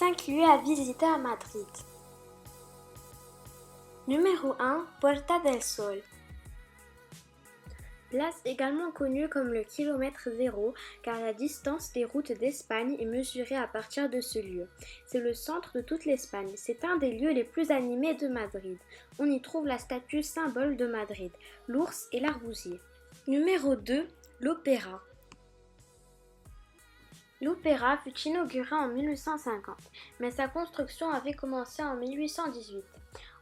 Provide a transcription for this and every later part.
5 lieux à visiter à Madrid. Numéro 1, Puerta del Sol. Place également connue comme le kilomètre zéro car la distance des routes d'Espagne est mesurée à partir de ce lieu. C'est le centre de toute l'Espagne. C'est un des lieux les plus animés de Madrid. On y trouve la statue symbole de Madrid, l'ours et l'arbousier. Numéro 2, l'Opéra. L'opéra fut inauguré en 1850, mais sa construction avait commencé en 1818.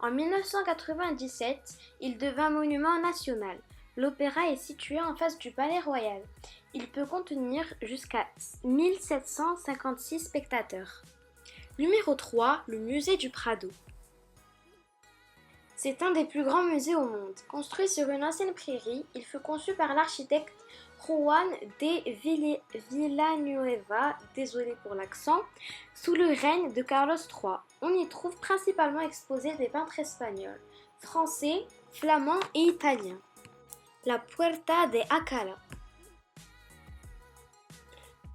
En 1997, il devint monument national. L'opéra est situé en face du Palais Royal. Il peut contenir jusqu'à 1756 spectateurs. Numéro 3, le musée du Prado. C'est un des plus grands musées au monde. Construit sur une ancienne prairie, il fut conçu par l'architecte Juan de Villanueva, désolé pour l'accent, sous le règne de Carlos III. On y trouve principalement exposés des peintres espagnols, français, flamands et italiens. La Puerta de Alcalá.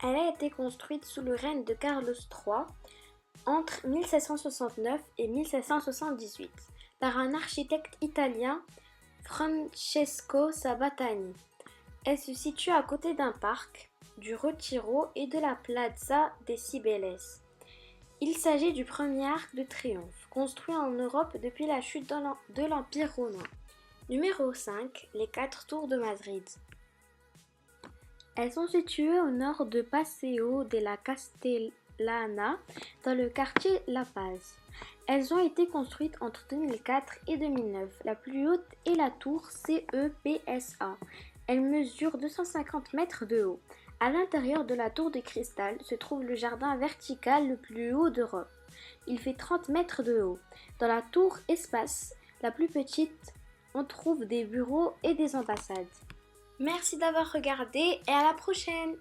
Elle a été construite sous le règne de Carlos III entre 1769 et 1778 par un architecte italien, Francesco Sabatani. Elle se situe à côté d'un parc, du Retiro et de la Plaza de Cibeles. Il s'agit du premier arc de triomphe, construit en Europe depuis la chute de l'Empire romain. Numéro 5, les 4 tours de Madrid. Elles sont situées au nord de Paseo de la Castellana, dans le quartier La Paz. Elles ont été construites entre 2004 et 2009. La plus haute est la tour CEPSA. Elle mesure 250 mètres de haut. À l'intérieur de la tour de cristal se trouve le jardin vertical le plus haut d'Europe. Il fait 30 mètres de haut. Dans la tour Espace, la plus petite, on trouve des bureaux et des ambassades. Merci d'avoir regardé et à la prochaine!